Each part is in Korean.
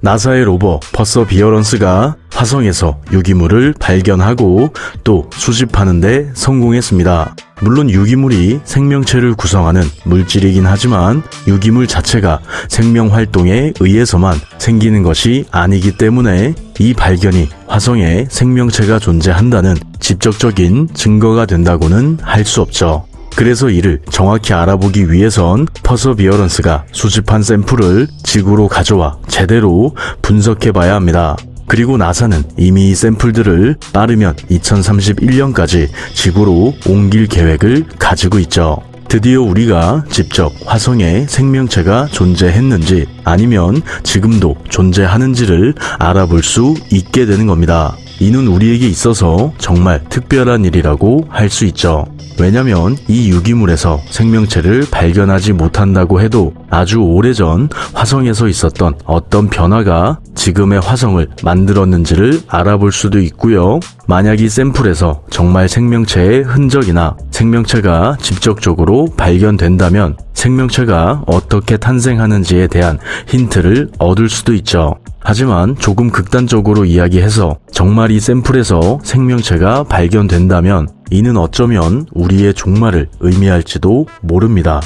나사의 로버 퍼서비어런스가 화성에서 유기물을 발견하고 또 수집하는 데 성공했습니다. 물론 유기물이 생명체를 구성하는 물질이긴 하지만 유기물 자체가 생명 활동에 의해서만 생기는 것이 아니기 때문에 이 발견이 화성에 생명체가 존재한다는 직접적인 증거가 된다고는 할 수 없죠. 그래서 이를 정확히 알아보기 위해선 퍼서비어런스가 수집한 샘플을 지구로 가져와 제대로 분석해 봐야 합니다. 그리고 나사는 이미 이 샘플들을 빠르면 2031년까지 지구로 옮길 계획을 가지고 있죠. 드디어 우리가 직접 화성에 생명체가 존재했는지 아니면 지금도 존재하는지를 알아볼 수 있게 되는 겁니다. 이는 우리에게 있어서 정말 특별한 일이라고 할 수 있죠. 왜냐면 이 유기물에서 생명체를 발견하지 못한다고 해도 아주 오래전 화성에서 있었던 어떤 변화가 지금의 화성을 만들었는지를 알아볼 수도 있고요. 만약 이 샘플에서 정말 생명체의 흔적이나 생명체가 직접적으로 발견된다면 생명체가 어떻게 탄생하는지에 대한 힌트를 얻을 수도 있죠. 하지만 조금 극단적으로 이야기해서 정말 이 샘플에서 생명체가 발견된다면 이는 어쩌면 우리의 종말을 의미할지도 모릅니다.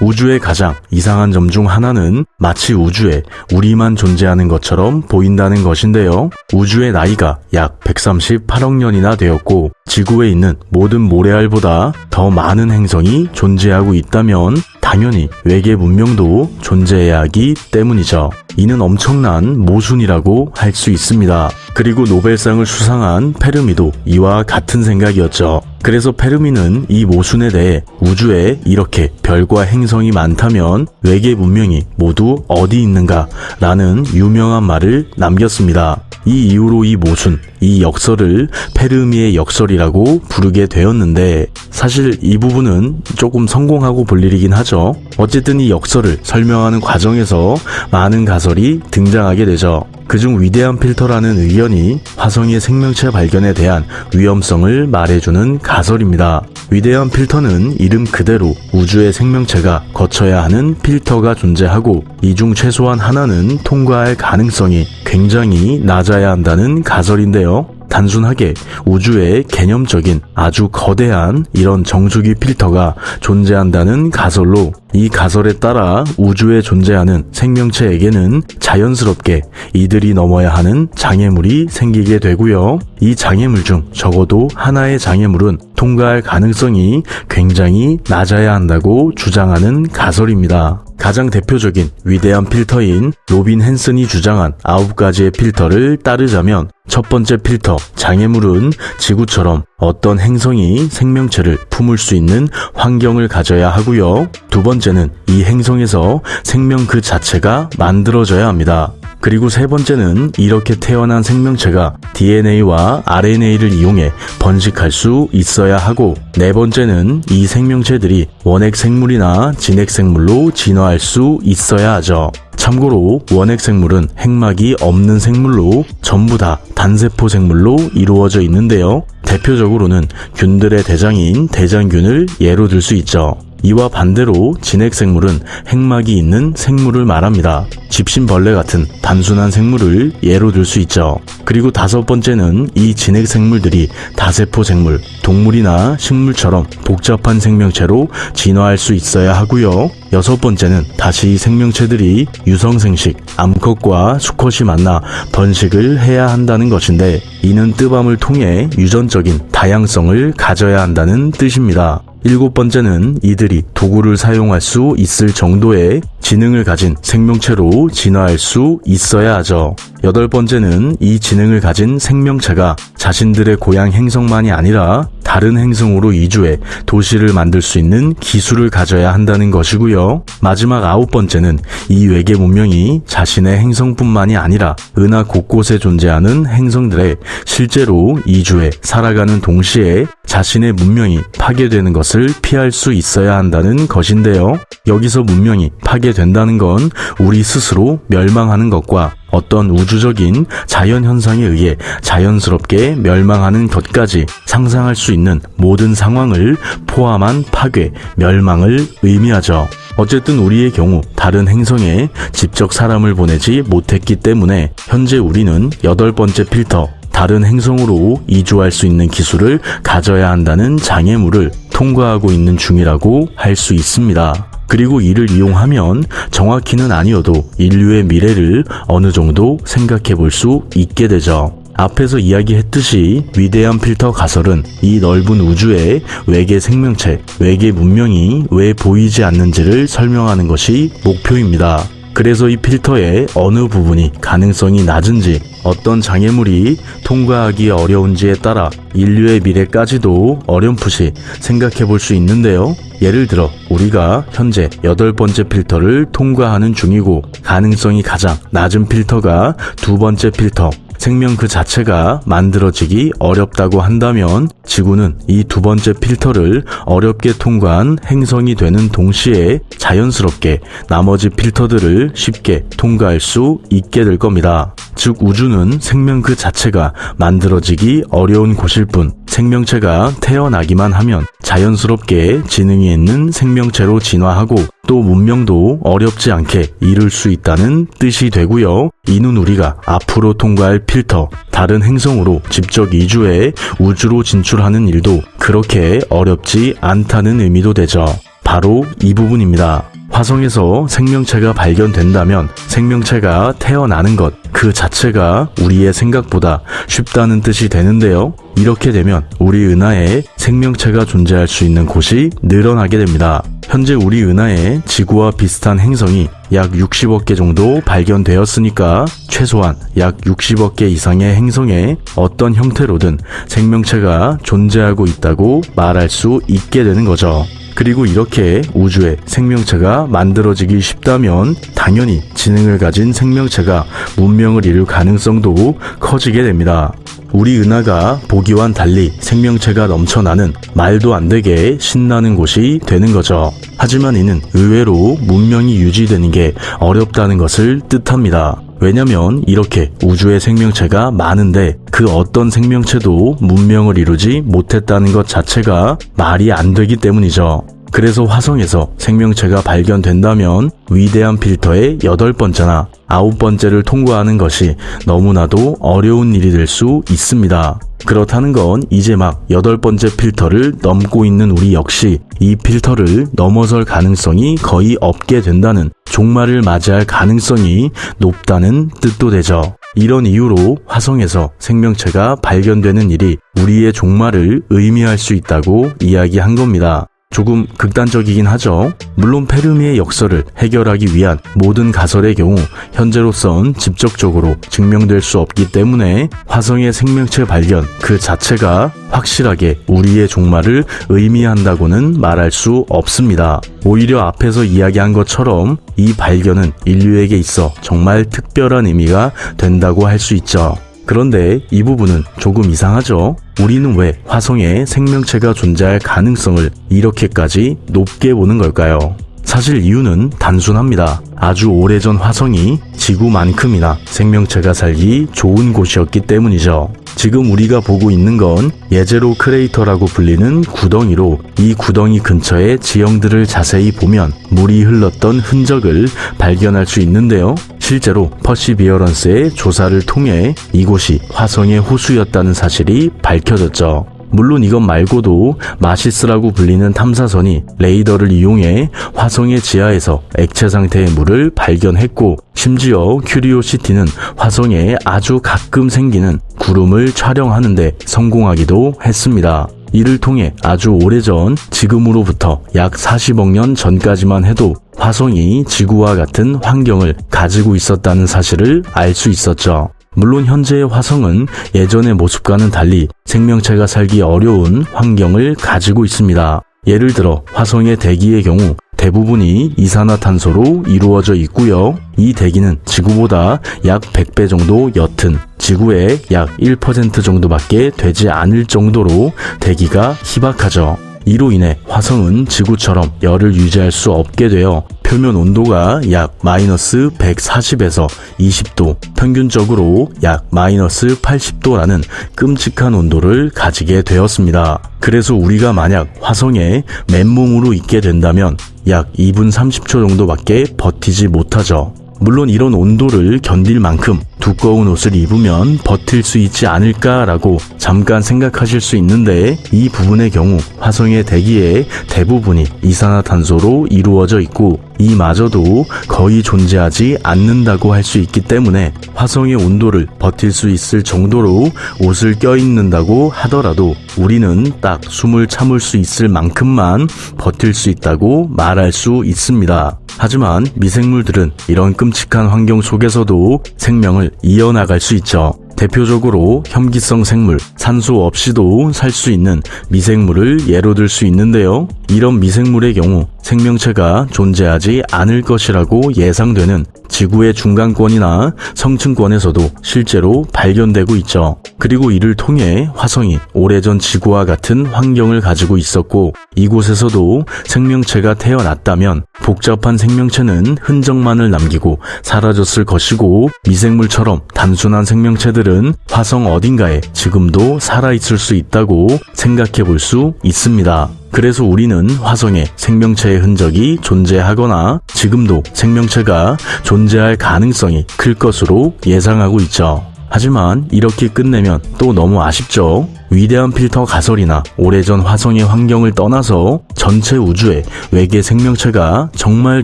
우주의 가장 이상한 점 중 하나는 마치 우주에 우리만 존재하는 것처럼 보인다는 것인데요. 우주의 나이가 약 138억 년이나 되었고 지구에 있는 모든 모래알보다 더 많은 행성이 존재하고 있다면 당연히 외계 문명도 존재해야 하기 때문이죠. 이는 엄청난 모순이라고 할 수 있습니다. 그리고 노벨상을 수상한 페르미도 이와 같은 생각이었죠. 그래서 페르미는 이 모순에 대해 우주에 이렇게 별과 행성이 많다면 외계 문명이 모두 어디 있는가 라는 유명한 말을 남겼습니다. 이 이후로 이 모순, 이 역설을 페르미의 역설이라고 부르게 되었는데 사실 이 부분은 조금 성공하고 볼 일이긴 하죠. 어쨌든 이 역설을 설명하는 과정에서 많은 가설이 등장하게 되죠. 그중 위대한 필터라는 의견이 화성의 생명체 발견에 대한 위험성을 말해주는 가설입니다. 위대한 필터는 이름 그대로 우주의 생명체가 거쳐야 하는 필터가 존재하고 이 중 최소한 하나는 통과할 가능성이 굉장히 낮아야 한다는 가설인데요. 단순하게 우주의 개념적인 아주 거대한 이런 정수기 필터가 존재한다는 가설로 이 가설에 따라 우주에 존재하는 생명체에게는 자연스럽게 이들이 넘어야 하는 장애물이 생기게 되고요. 이 장애물 중 적어도 하나의 장애물은 통과할 가능성이 굉장히 낮아야 한다고 주장하는 가설입니다. 가장 대표적인 위대한 필터인 로빈 헨슨이 주장한 9가지의 필터를 따르자면 첫 번째 필터, 장애물은 지구처럼 어떤 행성이 생명체를 품을 수 있는 환경을 가져야 하고요. 두 번째는 이 행성에서 생명 그 자체가 만들어져야 합니다. 그리고 세 번째는 이렇게 태어난 생명체가 DNA와 RNA를 이용해 번식할 수 있어야 하고 네 번째는 이 생명체들이 원핵생물이나 진핵생물로 진화할 수 있어야 하죠. 참고로 원핵생물은 핵막이 없는 생물로 전부 다 단세포 생물로 이루어져 있는데요. 대표적으로는 균들의 대장인 대장균을 예로 들 수 있죠. 이와 반대로 진핵생물은 핵막이 있는 생물을 말합니다. 집신벌레 같은 단순한 생물을 예로 들 수 있죠. 그리고 다섯 번째는 이 진핵생물들이 다세포 생물, 동물이나 식물처럼 복잡한 생명체로 진화할 수 있어야 하고요. 여섯 번째는 다시 이 생명체들이 유성생식, 암컷과 수컷이 만나 번식을 해야 한다는 것인데 이는 뜨밤을 통해 유전적인 다양성을 가져야 한다는 뜻입니다. 일곱 번째는 이들이 도구를 사용할 수 있을 정도의 지능을 가진 생명체로 진화할 수 있어야 하죠. 여덟 번째는 이 지능을 가진 생명체가 자신들의 고향 행성만이 아니라 다른 행성으로 이주해 도시를 만들 수 있는 기술을 가져야 한다는 것이고요. 마지막 아홉 번째는 이 외계 문명이 자신의 행성뿐만이 아니라 은하 곳곳에 존재하는 행성들에 실제로 이주해 살아가는 동시에 자신의 문명이 파괴되는 것을 피할 수 있어야 한다는 것인데요. 여기서 문명이 파괴된다는 건 우리 스스로 멸망하는 것과 어떤 우주적인 자연현상에 의해 자연스럽게 멸망하는 것까지 상상할 수 있는 모든 상황을 포함한 파괴, 멸망을 의미하죠. 어쨌든 우리의 경우 다른 행성에 직접 사람을 보내지 못했기 때문에 현재 우리는 8번째 필터, 다른 행성으로 이주할 수 있는 기술을 가져야 한다는 장애물을 통과하고 있는 중이라고 할 수 있습니다. 그리고 이를 이용하면 정확히는 아니어도 인류의 미래를 어느 정도 생각해 볼 수 있게 되죠. 앞에서 이야기했듯이 위대한 필터 가설은 이 넓은 우주에 외계 생명체, 외계 문명이 왜 보이지 않는지를 설명하는 것이 목표입니다. 그래서 이 필터의 어느 부분이 가능성이 낮은지, 어떤 장애물이 통과하기 어려운지에 따라 인류의 미래까지도 어렴풋이 생각해 볼 수 있는데요. 예를 들어 우리가 현재 8번째 필터를 통과하는 중이고 가능성이 가장 낮은 필터가 2번째 필터, 생명 그 자체가 만들어지기 어렵다고 한다면 지구는 이 2번째 필터를 어렵게 통과한 행성이 되는 동시에 자연스럽게 나머지 필터들을 쉽게 통과할 수 있게 될 겁니다. 즉 우주는 생명 그 자체가 만들어지기 어려운 곳일 뿐 생명체가 태어나기만 하면 자연스럽게 지능이 있는 생명체로 진화하고 또 문명도 어렵지 않게 이룰 수 있다는 뜻이 되고요. 이는 우리가 앞으로 통과할 필터, 다른 행성으로 직접 이주해 우주로 진출하는 일도 그렇게 어렵지 않다는 의미도 되죠. 바로 이 부분입니다. 화성에서 생명체가 발견된다면 생명체가 태어나는 것 그 자체가 우리의 생각보다 쉽다는 뜻이 되는데요. 이렇게 되면 우리 은하에 생명체가 존재할 수 있는 곳이 늘어나게 됩니다. 현재 우리 은하에 지구와 비슷한 행성이 약 60억 개 정도 발견되었으니까 최소한 약 60억 개 이상의 행성에 어떤 형태로든 생명체가 존재하고 있다고 말할 수 있게 되는 거죠. 그리고 이렇게 우주에 생명체가 만들어지기 쉽다면 당연히 지능을 가진 생명체가 문명을 이룰 가능성도 커지게 됩니다. 우리 은하가 보기와는 달리 생명체가 넘쳐나는 말도 안 되게 신나는 곳이 되는 거죠. 하지만 이는 의외로 문명이 유지되는 게 어렵다는 것을 뜻합니다. 왜냐면 이렇게 우주에 생명체가 많은데 그 어떤 생명체도 문명을 이루지 못했다는 것 자체가 말이 안 되기 때문이죠. 그래서 화성에서 생명체가 발견된다면 위대한 필터의 8번째나 9번째를 통과하는 것이 너무나도 어려운 일이 될 수 있습니다. 그렇다는 건 이제 막 8번째 필터를 넘고 있는 우리 역시 이 필터를 넘어설 가능성이 거의 없게 된다는 종말을 맞이할 가능성이 높다는 뜻도 되죠. 이런 이유로 화성에서 생명체가 발견되는 일이 우리의 종말을 의미할 수 있다고 이야기한 겁니다. 조금 극단적이긴 하죠. 물론 페르미의 역설을 해결하기 위한 모든 가설의 경우 현재로선 직접적으로 증명될 수 없기 때문에 화성의 생명체 발견 그 자체가 확실하게 우리의 종말을 의미한다고는 말할 수 없습니다. 오히려 앞에서 이야기한 것처럼 이 발견은 인류에게 있어 정말 특별한 의미가 된다고 할 수 있죠. 그런데 이 부분은 조금 이상하죠? 우리는 왜 화성에 생명체가 존재할 가능성을 이렇게까지 높게 보는 걸까요? 사실 이유는 단순합니다. 아주 오래전 화성이 지구만큼이나 생명체가 살기 좋은 곳이었기 때문이죠. 지금 우리가 보고 있는 건 예제로 크레이터라고 불리는 구덩이로 이 구덩이 근처의 지형들을 자세히 보면 물이 흘렀던 흔적을 발견할 수 있는데요. 실제로 퍼시비어런스의 조사를 통해 이곳이 화성의 호수였다는 사실이 밝혀졌죠. 물론 이것 말고도 마시스라고 불리는 탐사선이 레이더를 이용해 화성의 지하에서 액체 상태의 물을 발견했고 심지어 큐리오시티는 화성에 아주 가끔 생기는 구름을 촬영하는데 성공하기도 했습니다. 이를 통해 아주 오래전 지금으로부터 약 40억 년 전까지만 해도 화성이 지구와 같은 환경을 가지고 있었다는 사실을 알 수 있었죠. 물론 현재의 화성은 예전의 모습과는 달리 생명체가 살기 어려운 환경을 가지고 있습니다. 예를 들어 화성의 대기의 경우 대부분이 이산화탄소로 이루어져 있고요. 이 대기는 지구보다 약 100배 정도 옅은 지구의 약 1% 정도밖에 되지 않을 정도로 대기가 희박하죠. 이로 인해 화성은 지구처럼 열을 유지할 수 없게 되어 표면 온도가 약 마이너스 140에서 20도, 평균적으로 약 마이너스 80도라는 끔찍한 온도를 가지게 되었습니다. 그래서 우리가 만약 화성에 맨몸으로 있게 된다면 약 2분 30초 정도밖에 버티지 못하죠. 물론 이런 온도를 견딜 만큼 두꺼운 옷을 입으면 버틸 수 있지 않을까라고 잠깐 생각하실 수 있는데, 이 부분의 경우 화성의 대기의 대부분이 이산화탄소로 이루어져 있고 이마저도 거의 존재하지 않는다고 할 수 있기 때문에 화성의 온도를 버틸 수 있을 정도로 옷을 껴입는다고 하더라도 우리는 딱 숨을 참을 수 있을 만큼만 버틸 수 있다고 말할 수 있습니다. 하지만 미생물들은 이런 끔찍한 환경 속에서도 생명을 이어나갈 수 있죠. 대표적으로 혐기성 생물, 산소 없이도 살 수 있는 미생물을 예로 들 수 있는데요. 이런 미생물의 경우 생명체가 존재하지 않을 것이라고 예상되는 지구의 중간권이나 성층권에서도 실제로 발견되고 있죠. 그리고 이를 통해 화성이 오래전 지구와 같은 환경을 가지고 있었고 이곳에서도 생명체가 태어났다면 복잡한 생명체는 흔적만을 남기고 사라졌을 것이고, 미생물처럼 단순한 생명체들은 화성 어딘가에 지금도 살아있을 수 있다고 생각해 볼 수 있습니다. 그래서 우리는 화성에 생명체의 흔적이 존재하거나 지금도 생명체가 존재할 가능성이 클 것으로 예상하고 있죠. 하지만 이렇게 끝내면 또 너무 아쉽죠. 위대한 필터 가설이나 오래전 화성의 환경을 떠나서 전체 우주에 외계 생명체가 정말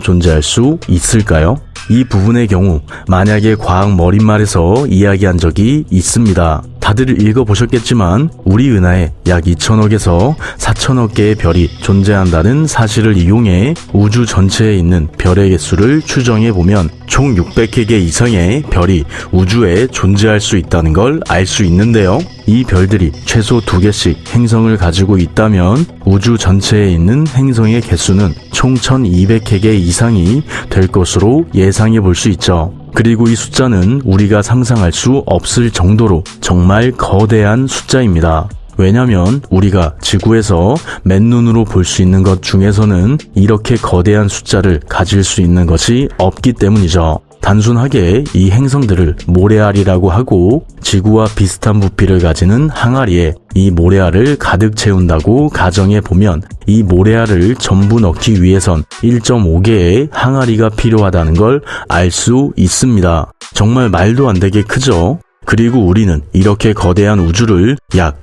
존재할 수 있을까요? 이 부분의 경우 만약에 과학 머릿말에서 이야기한 적이 있습니다. 다들 읽어보셨겠지만 우리 은하에 약 2천억에서 4천억 개의 별이 존재한다는 사실을 이용해 우주 전체에 있는 별의 개수를 추정해보면 총 600개 개 이상의 별이 우주에 존재할 수 있다는 걸 알 수 있는데요. 이 별들이 최소 2개씩 행성을 가지고 있다면 우주 전체에 있는 행성의 개수는 총 1200개 개 이상이 될 것으로 예상해 볼 수 있죠. 그리고 이 숫자는 우리가 상상할 수 없을 정도로 정말 거대한 숫자입니다. 왜냐면 우리가 지구에서 맨눈으로 볼 수 있는 것 중에서는 이렇게 거대한 숫자를 가질 수 있는 것이 없기 때문이죠. 단순하게 이 행성들을 모래알이라고 하고 지구와 비슷한 부피를 가지는 항아리에 이 모래알을 가득 채운다고 가정해보면 이 모래알을 전부 넣기 위해선 1.5개의 항아리가 필요하다는 걸 알 수 있습니다. 정말 말도 안 되게 크죠? 그리고 우리는 이렇게 거대한 우주를 약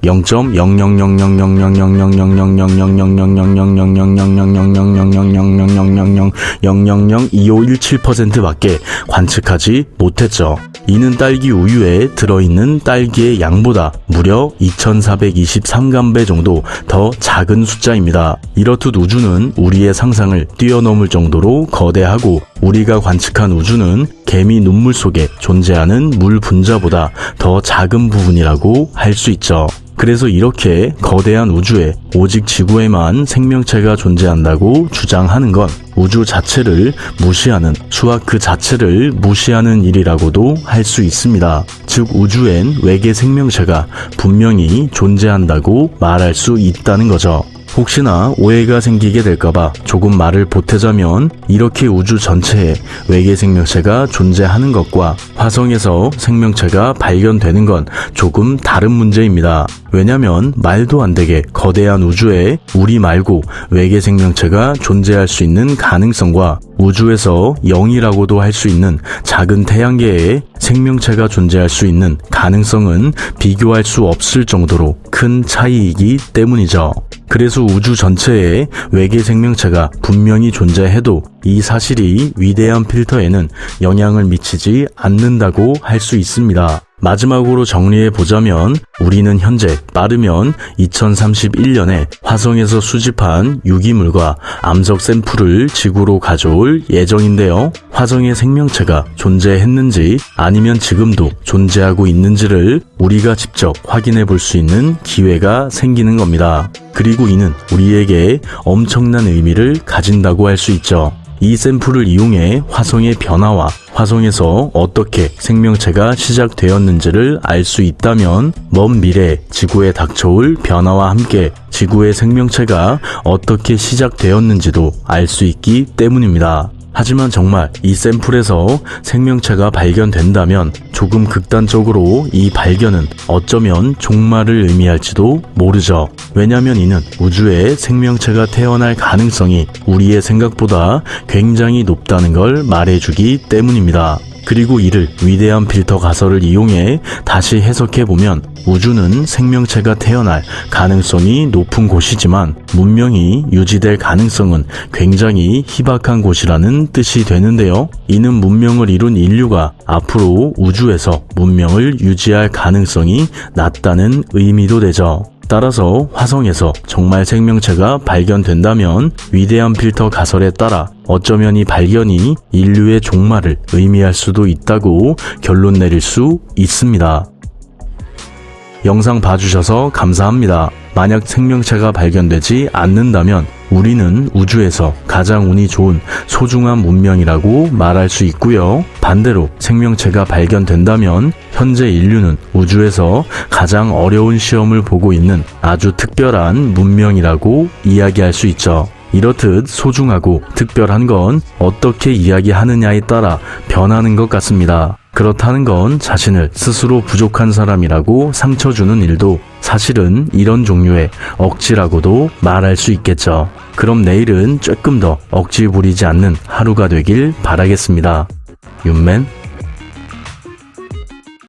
0.000000000000000000000000000000000000000000000000000000000000000000000000000000000000000000000000000000000000000000000000000000000000000000000000000000000000000000000000000000000000000000000000000000000000000000000000000000000000000000000000000000000000000 우주가 무려 2423만 배 정도 더 작은 숫자입니다. 이렇듯 우주는 우리의 상상을 뛰어넘을 정도로 거대하고 우리가 관측한 우주는 개미 눈물 속에 존재하는 물 분자보다 더 작은 부분이라고 할 수 있죠. 그래서 이렇게 거대한 우주에 오직 지구에만 생명체가 존재한다고 주장하는 건 우주 자체를 무시하는, 수학 그 자체를 무시하는 일이라고도 할 수 있습니다. 즉 우주엔 외계 생명체가 분명히 존재한다고 말할 수 있다는 거죠. 혹시나 오해가 생기게 될까봐 조금 말을 보태자면 이렇게 우주 전체에 외계 생명체가 존재하는 것과 화성에서 생명체가 발견되는 건 조금 다른 문제입니다. 왜냐면 말도 안 되게 거대한 우주에 우리 말고 외계 생명체가 존재할 수 있는 가능성과 우주에서 0이라고도 할 수 있는 작은 태양계에 생명체가 존재할 수 있는 가능성은 비교할 수 없을 정도로 큰 차이이기 때문이죠. 그래서 우주 전체에 외계 생명체가 분명히 존재해도 이 사실이 위대한 필터에는 영향을 미치지 않는다고 할 수 있습니다. 마지막으로 정리해보자면 우리는 현재 빠르면 2031년에 화성에서 수집한 유기물과 암석 샘플을 지구로 가져올 예정인데요. 화성에 생명체가 존재했는지 아니면 지금도 존재하고 있는지를 우리가 직접 확인해 볼 수 있는 기회가 생기는 겁니다. 그리고 이는 우리에게 엄청난 의미를 가진다고 할 수 있죠. 이 샘플을 이용해 화성의 변화와 화성에서 어떻게 생명체가 시작되었는지를 알 수 있다면 먼 미래 지구에 닥쳐올 변화와 함께 지구의 생명체가 어떻게 시작되었는지도 알 수 있기 때문입니다. 하지만 정말 이 샘플에서 생명체가 발견된다면 조금 극단적으로 이 발견은 어쩌면 종말을 의미할지도 모르죠. 왜냐면 이는 우주에 생명체가 태어날 가능성이 우리의 생각보다 굉장히 높다는 걸 말해주기 때문입니다. 그리고 이를 위대한 필터 가설을 이용해 다시 해석해보면 우주는 생명체가 태어날 가능성이 높은 곳이지만 문명이 유지될 가능성은 굉장히 희박한 곳이라는 뜻이 되는데요. 이는 문명을 이룬 인류가 앞으로 우주에서 문명을 유지할 가능성이 낮다는 의미도 되죠. 따라서 화성에서 정말 생명체가 발견된다면 위대한 필터 가설에 따라 어쩌면 이 발견이 인류의 종말을 의미할 수도 있다고 결론 내릴 수 있습니다. 영상 봐주셔서 감사합니다. 만약 생명체가 발견되지 않는다면 우리는 우주에서 가장 운이 좋은 소중한 문명이라고 말할 수 있고요. 반대로 생명체가 발견된다면 현재 인류는 우주에서 가장 어려운 시험을 보고 있는 아주 특별한 문명이라고 이야기할 수 있죠. 이렇듯 소중하고 특별한 건 어떻게 이야기하느냐에 따라 변하는 것 같습니다. 그렇다는 건 자신을 스스로 부족한 사람이라고 상처 주는 일도 사실은 이런 종류의 억지라고도 말할 수 있겠죠. 그럼 내일은 조금 더 억지 부리지 않는 하루가 되길 바라겠습니다. 윤맨